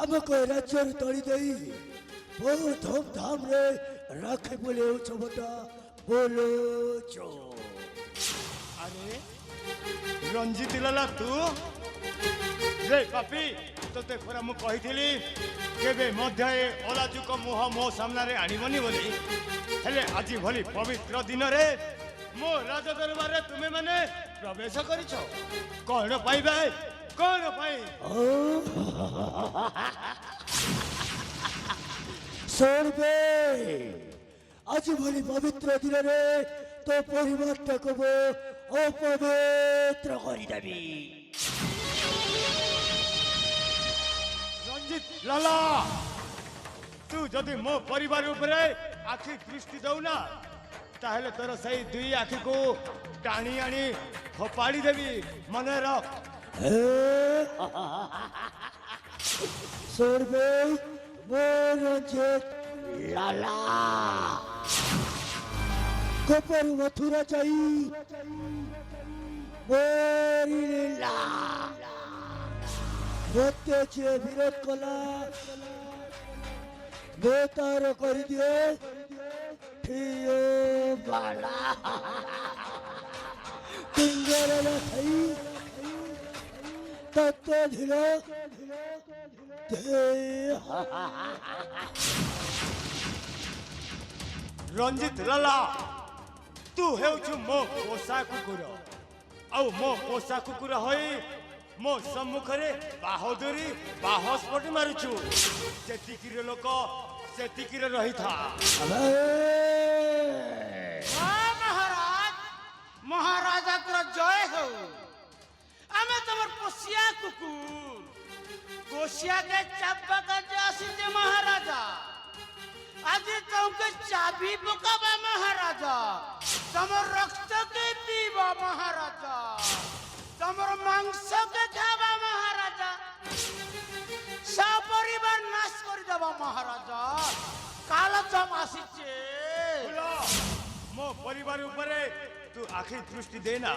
ଆମକୁ ରାଜ୍ୟରୁ ତଳି ଦେଇ ବହୁ ଧୁମଧାମରେ ରାକ୍ଷୀ ବୋଲି ଉତ୍ସବଟା ବୋଲୁଛ। ଆରେ ରଞ୍ଜିତ ଲାଲା ତୁ ରେ ପାପି ତତେ ପରା ମୁଁ କହିଥିଲି କେବେ ମଧ୍ୟ ଏ ଅଲାଜୁକ ମୁହ ମୋ ସାମ୍ନାରେ ଆଣିବନି ବୋଲି। ହେଲେ ଆଜି ଭଳି ପବିତ୍ର ଦିନରେ ମୋ ରାଜଦରବାରରେ ତୁମେ ମାନେ ପ୍ରବେଶ କରିଛ କଣ ପାଇବେ କଣ ପାଇଁ? ଶୁଣବେ ଆଜି ଭଳି ପବିତ୍ର ଦିନରେ ତୋ ପରିବାରଟାକୁ ମୁଁ ଅପବିତ୍ର କରିଦେବି। ରଞ୍ଜିତ ଲାଲା ତୁ ଯଦି ମୋ ପରିବାର ଉପରେ ଆଖି ଦୃଷ୍ଟି ଦଉନା ତାହେଲେ ତୋର ସେଇ ଦୁଇ ଆଖିକୁ ଟାଣି ଆଣି ଫୋପାଡ଼ି ଦେବି ମନେ ରଖ। ଶୁଣବେ ମୋ ରଞ୍ଜିତ ଲାଲା ଗୋପରୁ ମଥୁରା ଯାଇ ମୋରି ଲୀଳା ମୋତେ ଯିଏ ବିରୋଧ କଲା ମୁଁ ତାର କରିଦିଏ ଠିଓ ବାଲା ଟିଙ୍ଗର ଖାଇ ତତ୍ଵ ଧୀର ରଞ୍ଜିତ ଲାଲା ତୁ ହେଉଛୁ ମୋ ପୋଷା କୁକୁର ଆଉ ମୋ ପୋଷା କୁକୁର ହୋଇ ମୋ ସମ୍ମୁଖରେ ବାହାଦୁରୀ ବାହସ୍ପଟି ମାରୁଛୁ। ଯେତିକିରେ ଲୋକ ସେତିକିରେ ରହିଥା। ମହାରାଜ ମହାରାଜାଙ୍କର ଜୟ ହେଉ। ଆମେ ତମର ପୋଷିଆ କୁକୁର पोशिया के चप्पा का जासिते महाराजा आज तुमके चाबी बुकाबा महाराजा तमर रक्त के पीबा महाराजा तमर मांस के खाबा महाराजा सब परिवार नाश कर देबा महाराजा काल तुम आसीचे मो परिवार ऊपर तू आखिर दृष्टि देना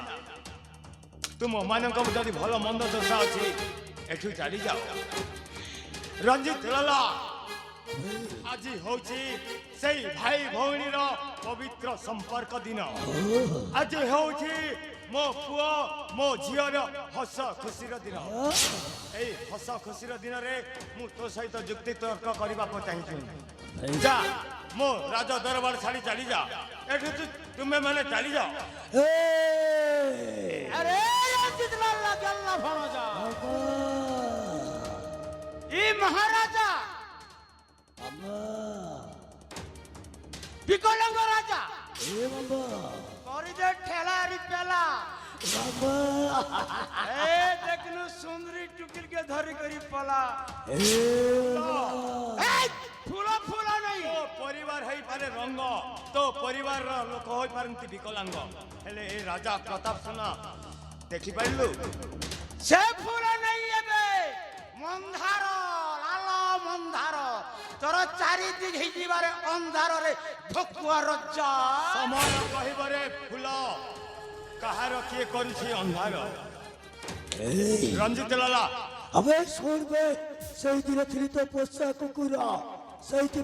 तुम मानक जदि भल मंद दशा अच्छी एठू चली जाओ। रंजित लाला आज हूँ से भाई भौणी पवित्र संपर्क दिन आज हूँ मो पुओ मो झीर हस खुशी दिन ए हस खुशी दिन में मु तो सहित जुक्ति तर्क करने चाहिए जा मो राज दरबार छाड़ी चली जा एठू तुम्हें मैंने चली जाओ। अरे रंजित लाला गल्ला भणो जा ए महाराजा विकलांग राजा दे ठेला रिपेला ए देखनु सुंदरी टुकिल के धरी करी पला ए फूला फूला नहीं तो परिवार है पारे रंग तो परिवार लोक होई पारंती विकलांग हेले ए राजा प्रताप सुना देखि पाइलु से फूला नहीं एबे मंधार लाला मंधार तोर चारि दिग हि जीवारे अंधार रे ठकुआ रजा समय कहिबरे फूल कहार किए करूछि अंधार रंजित लाला अबे सुनबे सही दिन थी तो पोषा कुकुरा सही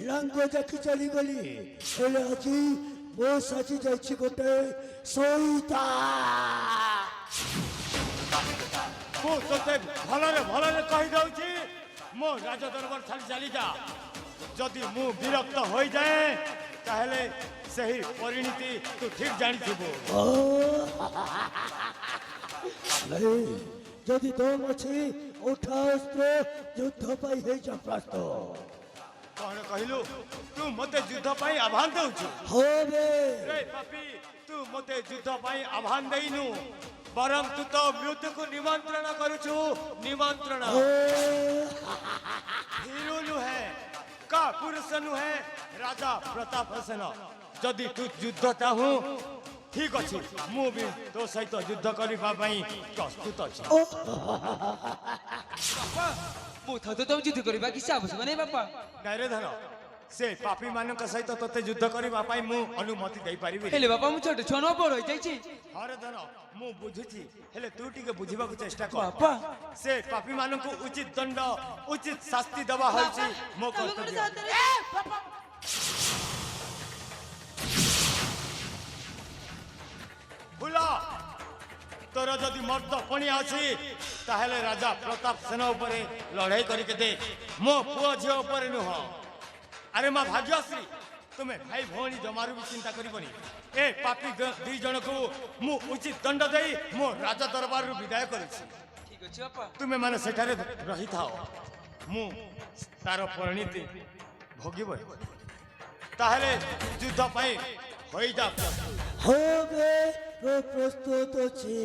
लांग जाकी चली गली हेले आज मो साजी जाइछि गोटे सईता मु तोते भलरे कहि दउछि मो राज दरबार छाड़ी चली जा जदि मु विरक्त हो जाए ताहले सही परिणति तू ठीक जानी थिबो जदि दम अछि उठा अस्त्र युद्ध पाई हे जा प्रस्तुत कौन कहलु तू मते युद्ध पाई आह्वान देउछु होबे रे पापी तू मते युद्ध पाई आह्वान देइनु बरम तू तो मृत्यु को निमंत्रण करूछु निमंत्रण हीरो नु है का पुरुष नु है राजा प्रताप सेन जदि तू युद्ध चाहू ठीक अछि मु भी तो सहित युद्ध करबा पई प्रस्तुत अछि मु तो तुम युद्ध करबा कि आवश्यक नहीं बापा नारे धर ସେ ପାପୀ ମାନଙ୍କ ସହିତ ତତେ ଯୁଦ୍ଧ କରିବା ପାଇଁ ମୁଁ ଅନୁମତି ଦେଇପାରିବି ହେଲେ ବାପା ମୁଁ ଛୋଟ ଛୁଆ ବଡ ହେଇଯାଇଛି। ହରେ ଧନ ମୁଁ ବୁଝୁଛି ହେଲେ ତୁ ଟିକେ ବୁଝିବାକୁ ଚେଷ୍ଟା କର ବାପା ସେ ପାପୀ ମାନଙ୍କୁ ଉଚିତ ଦଣ୍ଡ ଉଚିତ ଶାସ୍ତି ଦେବା ହେଉଛି ମୋ କର୍ତ୍ତବ୍ୟ। ଭୁଲ ତୋର ଯଦି ମର୍ଦ୍ଦ ପଣିଆ ଅଛି ତାହେଲେ ରାଜା ପ୍ରତାପ ସେନ ଉପରେ ଲଢେଇ କରିକି ଦେ, ମୋ ପୁଅ ଝିଅ ଉପରେ ନୁହଁ। ଆରେ ମା ଭାଗ୍ୟଶ୍ରୀ ତୁମେ ଭାଇ ଭଉଣୀ ଜମାରୁ ବି ଚିନ୍ତା କରିବନି। ଏ ପାପୀ ଦୁଇ ଜଣକୁ ମୁଁ ଉଚିତ ଦଣ୍ଡ ଦେଇ ମୋ ରାଜା ଦରବାରରୁ ବିଦାୟ କରିଛି। ଠିକ ଅଛି ବାପା। ତୁମେ ମାନେ ସେଠାରେ ରହିଥାଅ, ମୁଁ ତାର ପରିଣତି ଭୋଗିବ। ତାହେଲେ ଯୁଦ୍ଧ ପାଇଁ ହୋଇଯା ପ୍ରସ୍ତୁତ। হবে ও প্রস্তুত আছে।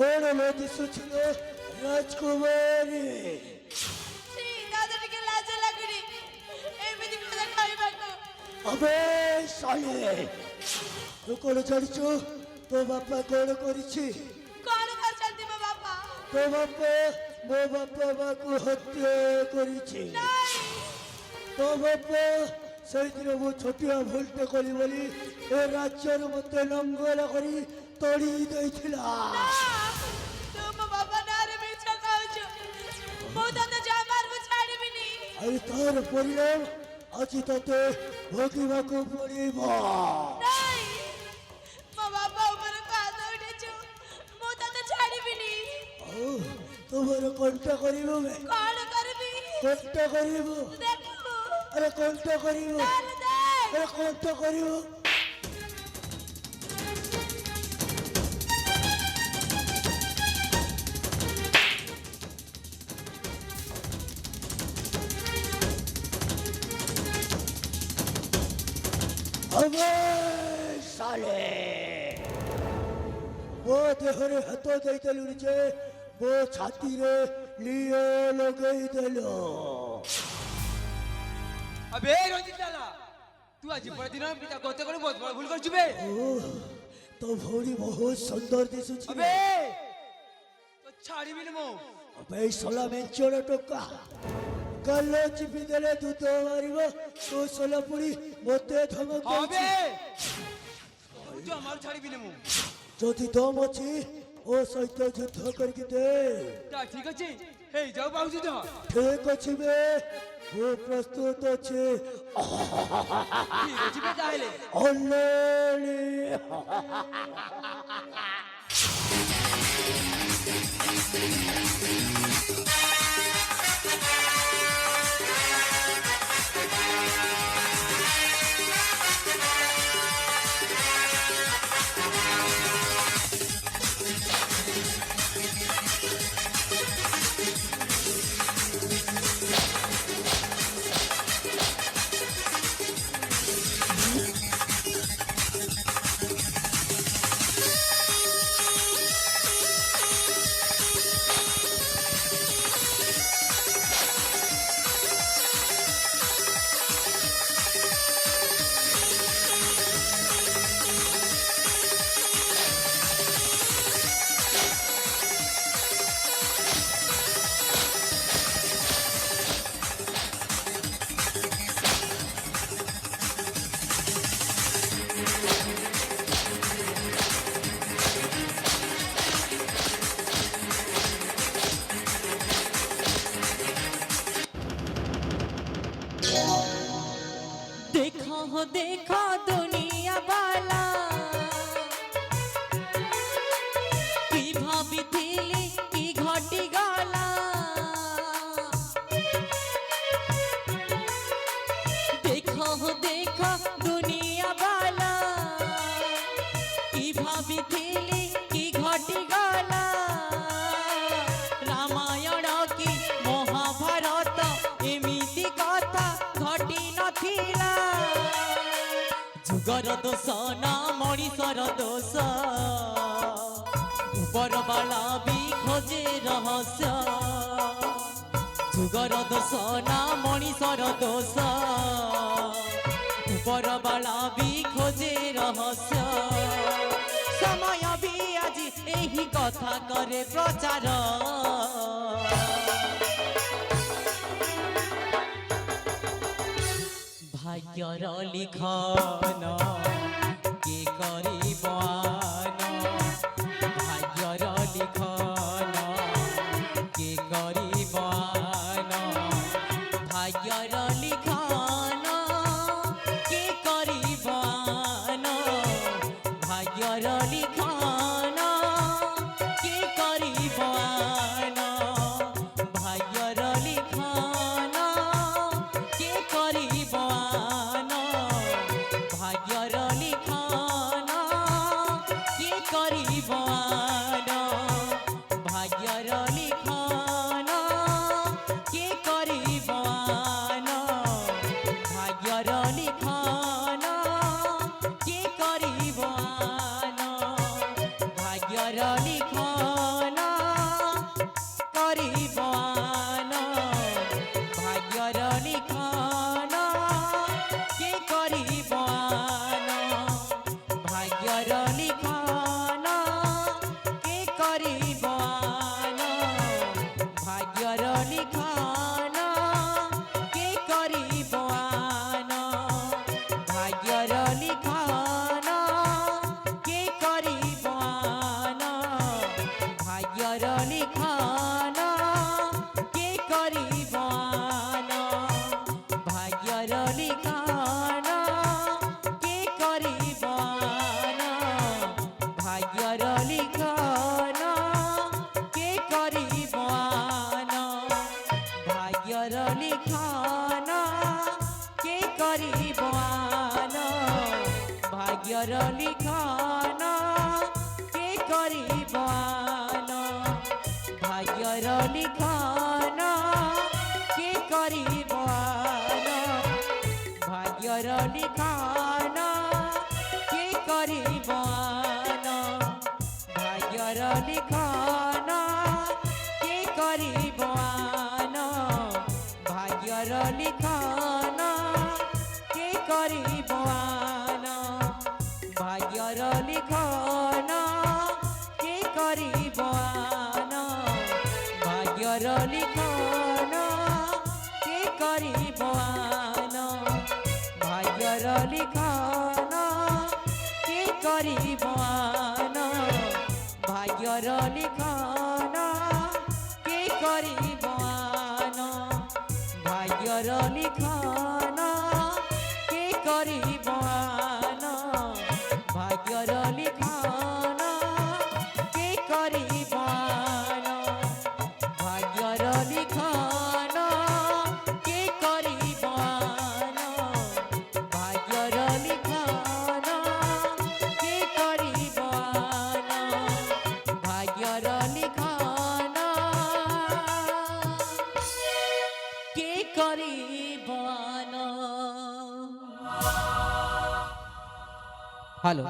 কোন দিশু ছিল রাজকুমারী? আবে সালে তু কোন জানিছু তো বাপা কোন করেছি? তো বাপা ମୋ ବାପା ମାକୁ ହତ୍ୟା କରିଛି। তো ବାପା ସେଇଥିରେ ମୁଁ ଛୋଟିଆ ଭୁଲଟେ କଲି ବୋଲି ଏ ରାଜ୍ୟରୁ ମୋତେ ଲଙ୍ଗଳ କରି ତଡ଼ି ଦେଇଥିଲା। ଆଉ ତାର ପରିଣାମ ଆଜି ତତେ ଭୋଗିବାକୁ ପଡ଼ିବ। ତୁମର କଣ୍ଟା କରିବୁ? କଣ୍ଟା କରିବୁ? ଆରେ କଣ୍ଟା କରିବୁ? ଆରେ କଣ୍ଟା କରିବୁ? ସାଲେ ମୋ ଦେହରେ ହାତ ଦେଇଦେଲୁ ଯେ ମୋ ଛାତିରେ ନିଆଁ ଲଗେଇଦେଲୁ। আবে রঞ্জিত লালা তুই আজ পরে দিন পিতা গতে করে বহুত বড় ভুল করছু বে। তো ভৌরি বহুত সুন্দর দিশুছি। আবে তো ছাড়িবি না মো। আবে সোলা মেঞ্চর টকা গাল চিপি দেলে দুধ মারিব তো সোলা পুরি মতে ধমক আবে দেছি। তুই আমার ছাড়িবি না মো। যদি দম ଅଛି ଓ ସହିତ ଯୁଦ୍ଧ କରିକି ଦେ। তা ঠিক আছে ହେଇ ଯାଉ ପାଉଛି ତ ଠିକ ଅଛି ବେ ମୁଁ ପ୍ରସ୍ତୁତ ଅଛି ଠିକ ଅଛି ବେ ତାହେଲେ ଅଲେଳି देखो दुनिया वाला कि भाविथिली कि घटी गला देखो दुनिया वाला कि भाविथिली कि घटी गला रामायण की महाभारत एमिति कथा घटी नथिला जुगर दोष ना मनीषर दोष ऊपर वाला भी खोजे रहस्य जुगर दोष ना मनीषर दोष ऊपर वाला भी खोजे रहस्य समय भी आज यही कथा करे प्रचार भाग्यर लिखन के करिबान भाग्यर लिखन के करिबान भाग्यर लिखन के करिबान भाग्यर लिखन के करिबान भाग्यर लिखन के करिबान भाग्यर लिखन के करिबान भाग्यर लिखन के करिबान भाग्यर लिखन के करिबान भाग्यर लिखन करिबान भाग्यर लिखन के करिबान भाग्यर लिखन के करिबान भाग्यर लिखन के करिबान भाग्यर लिखन के करिबान भाग्यर लिखन के करिबान भाग्यर लिखन के करिबान भाग्यर लिखन के करिबान भाग्यर लिखन के करिबान भाग्यर लिखन के करिबान भाग्यर लिखन के करिबान भाग्यर लिखन के करिबान भाग्यर लिखन के करिबान भाग्यर लिखन के करिबान भाग्यर लिखन के करिबान भाग्यर लिखन के करिबान भाग्यर लिखन के करिबान भाग्यर लिखन के करिबान ভাগ্যর লিখন কে করিব আন ভাগ্যর লিখন কে করিব আন ভাগ্যর লিখন কে করিব আন ভাগ্যর লিখন কে করিব আন ভাগ্যর লিখন কে করিব আন। হ্যালো